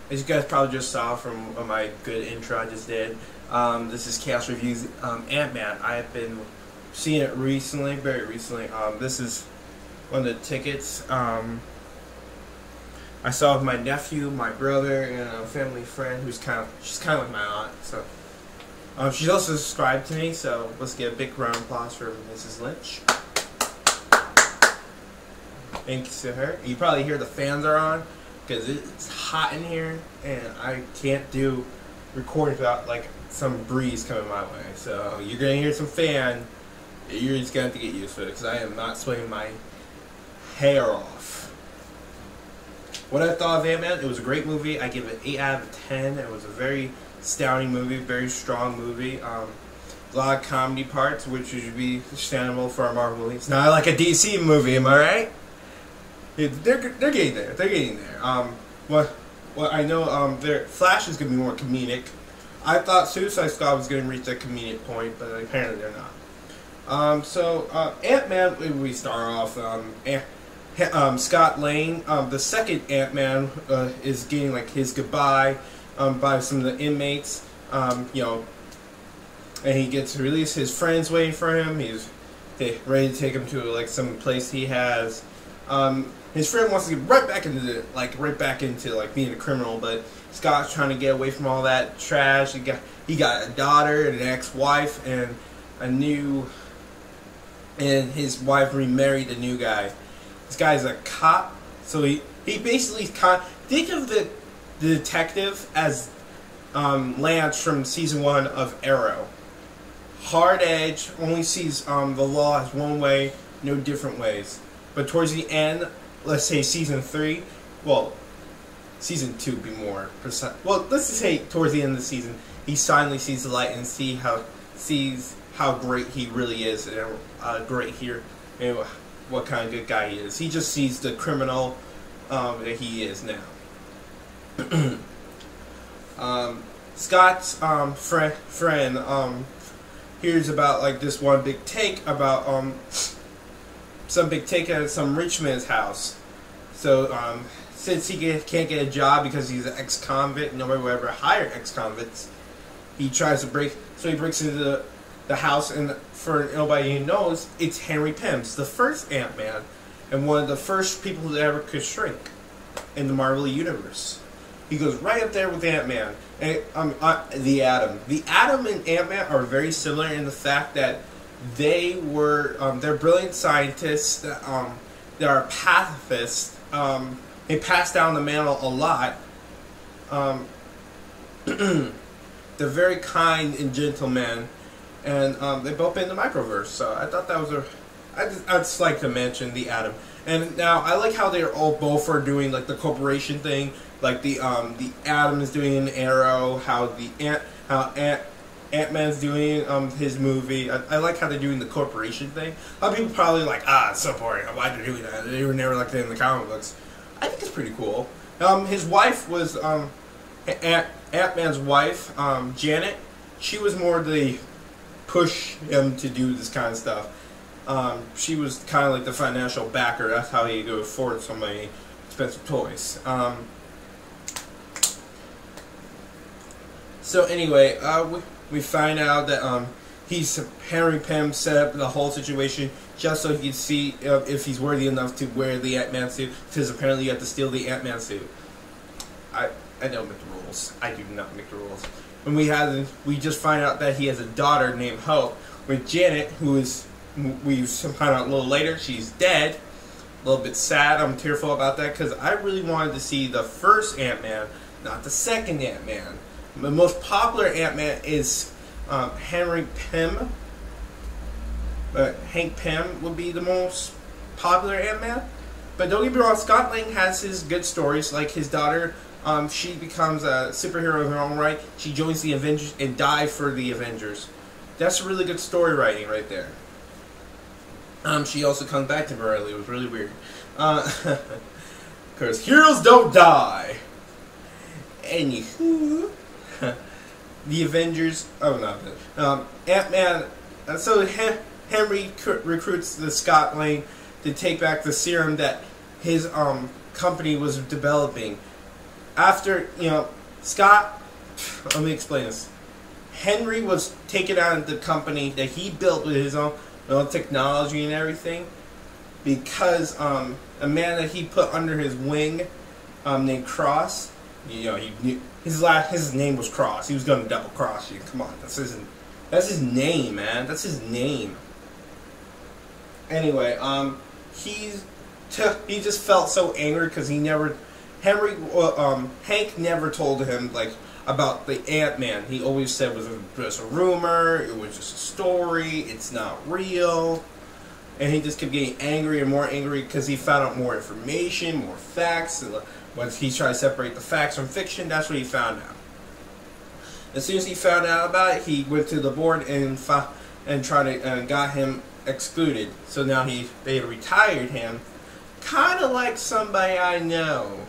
As you guys probably just saw from my good intro I just did, this is Khaos Reviews Ant-Man. I have been seeing it recently, very recently. This is one of the tickets I saw with my nephew, my brother, and a family friend who's she's kind of like my aunt. So she's also subscribed to me. So let's get a big round of applause for Mrs. Lynch. Thanks to her. You probably hear the fans are on, because it's hot in here and I can't do recordings without like some breeze coming my way. So you're gonna hear some fan. You're just gonna have to get used to it because I am not sweating my hair off. What I thought of Ant-Man, it was a great movie. I give it 8 out of 10. It was a very astounding movie, very strong movie. A lot of comedy parts, which should be understandable for a Marvel movie. It's not like a DC movie, am I right? They're getting there. They're getting there. What I know, their Flash is gonna be more comedic. I thought Suicide Squad was gonna reach that comedic point, but apparently they're not. Ant-Man. We start off. Scott Lang, the second Ant-Man, is getting like his goodbye by some of the inmates. You know, and he gets released. His friends waiting for him. He's ready to take him to like some place he has. His friend wants to get right back into being a criminal, but Scott's trying to get away from all that trash. He got a daughter and an ex-wife and his wife remarried a new guy. This guy's a cop, so he basically think of the detective as Lance from season 1 of Arrow. Hard edge, only sees the law as one way, no different ways. But towards the end, let's say season 3, well, season 2 would be more precise. Well, let's just say towards the end of the season, he finally sees the light and sees how great he really is, and great here, and what kind of good guy he is. He just sees the criminal that he is now. Scott's friend hears about like this one big take about some big take at some rich man's house. So since he can't get a job because he's an ex-convict, nobody will ever hire ex-convicts. He tries to breaks into the house, and for nobody who knows, it's Henry Pym's, the first Ant-Man, and one of the first people that ever could shrink in the Marvel universe. He goes right up there with Ant-Man and the Atom. The Atom and Ant-Man are very similar in the fact that they're brilliant scientists that are pacifists. They pass down the mantle a lot. They're very kind and gentle men, and they both been in the microverse. So I thought that was I'd just like to mention the Atom. And now I like how they're all both are doing like the corporation thing, like the Atom is doing an Arrow, how Ant-Man's doing his movie. I like how they're doing the corporation thing. A lot of people probably like, it's so boring. Why are they doing that? They were never like that in the comic books. I think it's pretty cool. His wife was Ant-Man's wife, Janet. She was more the push him to do this kind of stuff. She was kind of like the financial backer. That's how he could afford so many expensive toys. So anyway, we find out that Henry Pym set up the whole situation just so he could see if he's worthy enough to wear the Ant-Man suit, because apparently you have to steal the Ant-Man suit. I don't make the rules. I do not make the rules. When we just find out that he has a daughter named Hope with Janet, we find out a little later she's dead. A little bit sad. I'm tearful about that because I really wanted to see the first Ant-Man, not the second Ant-Man. The most popular Ant-Man is Henry Pym. Hank Pym would be the most popular Ant-Man. But don't get me wrong, Scott Lang has his good stories, like his daughter. She becomes a superhero in her own right. She joins the Avengers and dies for the Avengers. That's really good story writing right there. She also comes back temporarily. It was really weird. Because heroes don't die. Anywho, the Avengers. Oh no, Ant-Man. So Henry recruits the Scott Lang to take back the serum that his company was developing. after, Scott, let me explain this. Henry was taken out of the company that he built with his own technology and everything because a man that he put under his wing named Cross, he knew his name was Cross. He was going to double cross you. Come on, that's his name, man. That's his name. Anyway, he just felt so angry because Hank never told him about the Ant-Man. He always said it was just a rumor, it was just a story, it's not real. And he just kept getting angry and more angry because he found out more information, more facts. Once he tried to separate the facts from fiction, that's what he found out. As soon as he found out about it, he went to the board and got him excluded. So now they retired him, kind of like somebody I know.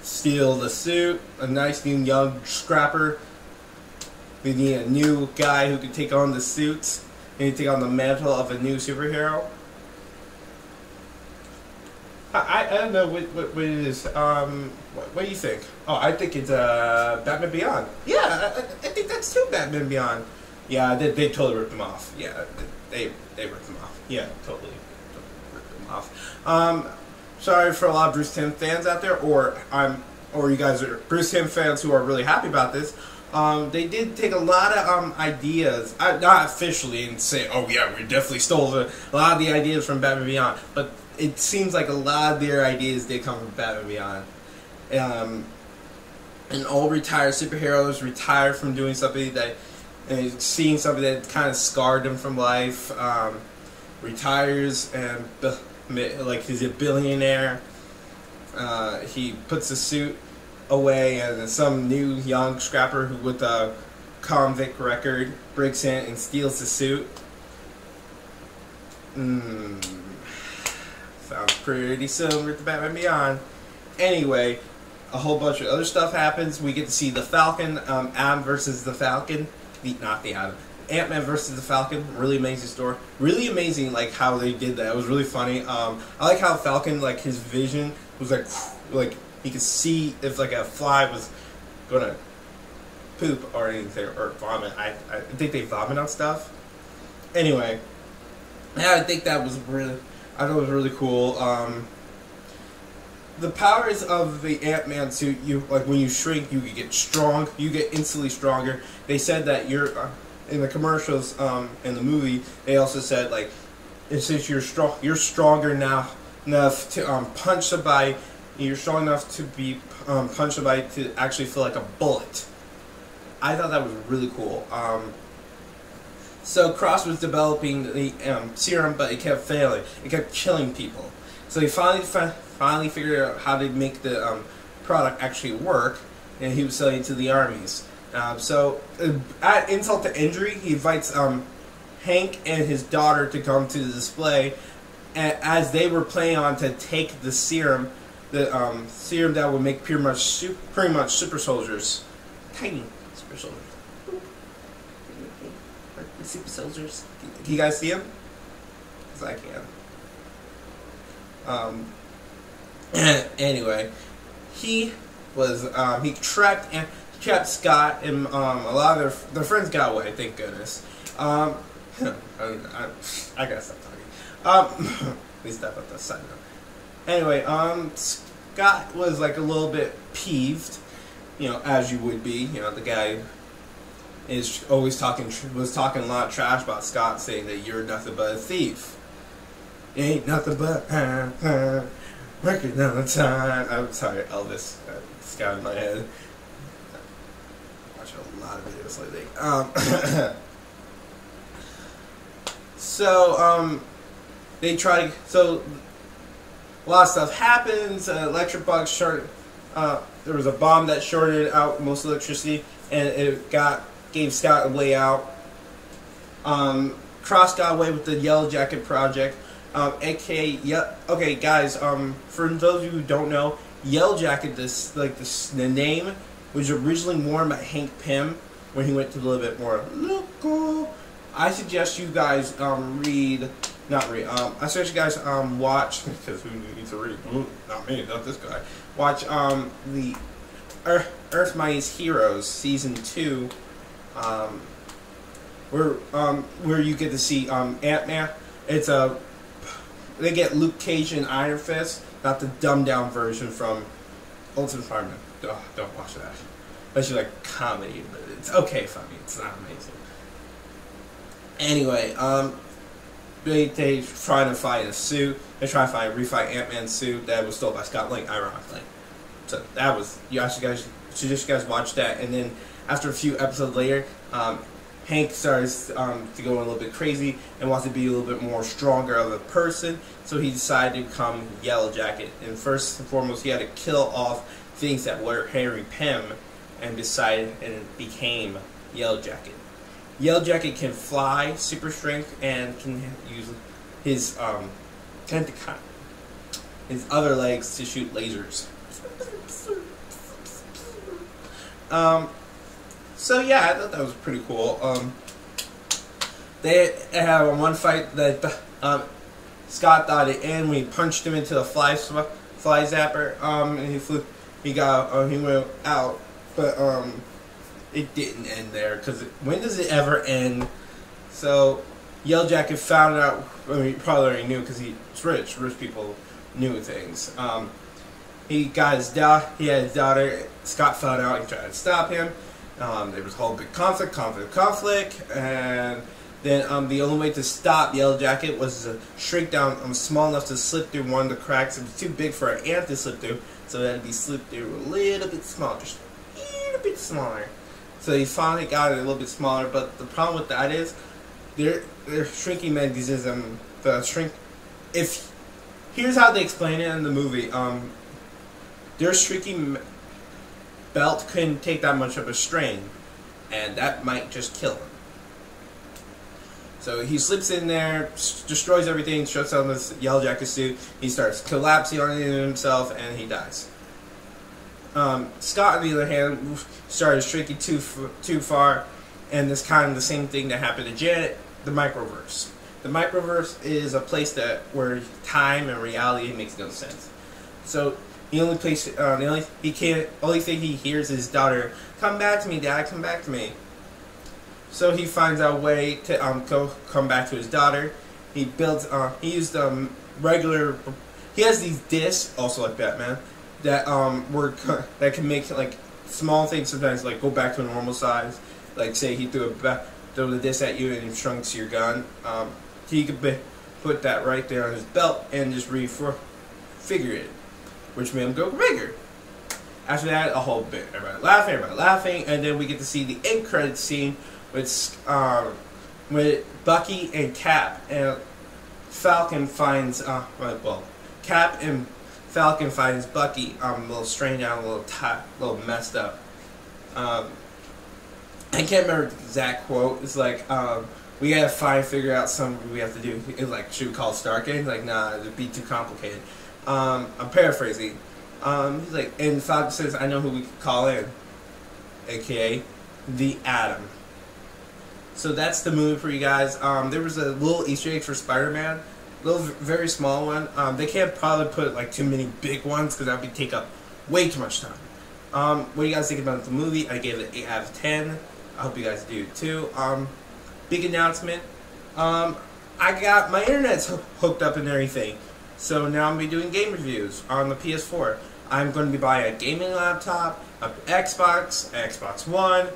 Steal the suit, a nice new young scrapper. We need a new guy who can take on the suits and take on the mantle of a new superhero. I don't know what it is. What do you think? Oh, I think it's Batman Beyond. Yeah, I think that's too Batman Beyond. Yeah, they totally ripped them off. Yeah, they ripped them off. Yeah, totally ripped them off. Sorry for a lot of Bruce Timm fans out there, or you guys are Bruce Timm fans who are really happy about this. They did take a lot of ideas, not officially, and say, oh yeah, we definitely stole a lot of the ideas from Batman Beyond, but it seems like a lot of their ideas did come from Batman Beyond. And all retired superheroes retire from doing something that, seeing something that kind of scarred them from life, retires and he's a billionaire. He puts the suit away, and then some new young scrapper who with a convict record breaks in and steals the suit. Sounds pretty similar to Batman Beyond. Anyway, a whole bunch of other stuff happens. We get to see the Falcon, Adam versus the Falcon. Not the Adam. Ant-Man versus the Falcon. Really amazing story. Really amazing, how they did that. It was really funny. I like how Falcon, his vision was like he could see if a fly was gonna poop or anything or vomit. I think they vomit on stuff. Anyway, yeah, I think that was really. I thought it was really cool. The powers of the Ant-Man suit, when you shrink, you get strong. You get instantly stronger. They said that you're in the commercials, in the movie. They also said since you're stronger now enough to punch somebody. You're strong enough to be punch somebody to actually feel like a bullet. I thought that was really cool. So Cross was developing the serum, but it kept failing. It kept killing people. So he finally figured out how to make the product actually work, and he was selling it to the armies. At insult to injury, he invites Hank and his daughter to come to the display, and as they were planning on to take the serum, serum that would make pretty much super soldiers, tiny super soldiers. The super soldiers. Can you guys see them? Because I can. Anyway, he was he trapped Scott and a lot of their friends got away. Thank goodness. I gotta stop talking. At least step up the side now. Anyway, Scott was a little bit peeved, as you would be. The guy is always was talking a lot of trash about Scott, saying that you're nothing but a thief. You ain't nothing but working all the time. I'm sorry, Elvis. It's got in my head. I watch a lot of videos lately. They try to. So a lot of stuff happens. Electric bugs short. There was a bomb that shorted out most electricity, and it gave Scott a way out. Cross got away with the Yellow Jacket project. Okay, guys. For those of you who don't know, Yellow Jacket, the name was originally worn by Hank Pym when he went to a little bit more local. I suggest you guys I suggest you guys watch, because who needs to read? Not me, not this guy. Watch the Earth Mightiest Heroes Season 2, where you get to see Ant-Man. They get Luke Cage and Iron Fist, not the dumbed down version from Ultimate Spider-Man. Don't watch that. Unless you like comedy, but it's okay funny. It's not amazing. Anyway, they trying to find a suit. They try to refight Ant-Man's suit that was stolen by Scott Lang, ironically. So that was, you guys watch that. And then after a few episodes later, Hank starts to go a little bit crazy and wants to be a little bit more stronger of a person. So he decided to become Yellow Jacket. And first and foremost, he had to kill off things that were Harry Pym, and decided and became Yellow Jacket. Yellow Jacket can fly, super strength, and can use his his other legs to shoot lasers. So yeah, I thought that was pretty cool. They had one fight that Scott thought it ended when he punched him into the fly zapper. And he went out, but it didn't end there, because when does it ever end? So Yellow Jacket found out. I mean, he probably already knew because he's rich. Rich people knew things. He got his he had his daughter. Scott found out. He tried to stop him. There was a whole big conflict, and then the only way to stop Yellow Jacket was to shrink down small enough to slip through one of the cracks. It was too big for an ant to slip through, so that had to be slipped through a little bit smaller, just a little bit smaller. So he finally got it a little bit smaller, but the problem with that is they're shrinking mechanism. Here's how they explain it in the movie. Their shrinking belt couldn't take that much of a strain, and that might just kill him. So he slips in there, destroys everything, shuts down this Yellow Jacket suit. He starts collapsing on himself, and he dies. Scott, on the other hand, started shrinking too far, and it's kind of the same thing that happened to Janet. The microverse. The microverse is a place where time and reality makes no sense. So the only thing he hears is his daughter, "Come back to me, Dad, come back to me." So he finds a way to come back to his daughter. He builds. He used regular. He has these discs, also like Batman, that that can make like small things sometimes like go back to a normal size. Like say he threw the disc at you and it shrunk to your gun. He could put that right there on his belt and just refigure it, which made him go bigger. After that, a whole bit everybody laughing, and then we get to see the end credits scene with Bucky and Cap, and Falcon finds Cap and Falcon finds Bucky a little strained out, a little messed up. I can't remember the exact quote. It's like, we gotta figure out something we have to do. It's like, should we call Stargate? Like, nah, it'd be too complicated. I'm paraphrasing. He's like, and Falcon says, I know who we could call in, aka the Atom. So that's the movie for you guys. There was a little Easter egg for Spider-Man, little very small one. They can't probably put like too many big ones because that would take up way too much time. What do you guys think about the movie? I gave it an 8 out of 10. I hope you guys do too. Big announcement. I got my internet's hooked up and everything. So now I'm going to be doing game reviews on the PS4. I'm going to be buying a gaming laptop, an Xbox, Xbox One,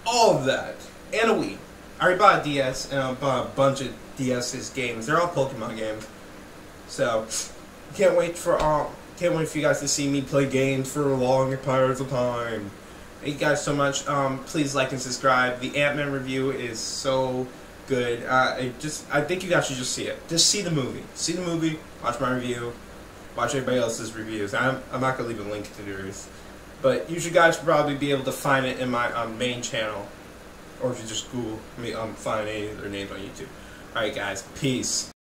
all of that, and a Wii. I already bought a DS, and I bought a bunch of DS's games. They're all Pokemon games. So, can't wait for you guys to see me play games for long periods of time. Thank you guys so much. Please like and subscribe. The Ant-Man review is so good. I think you guys should just see it. Just see the movie. See the movie. Watch my review. Watch everybody else's reviews. I'm not gonna leave a link to theirs, but you guys should probably be able to find it in my main channel, or if you just Google me, find any of their names on YouTube. All right, guys. Peace.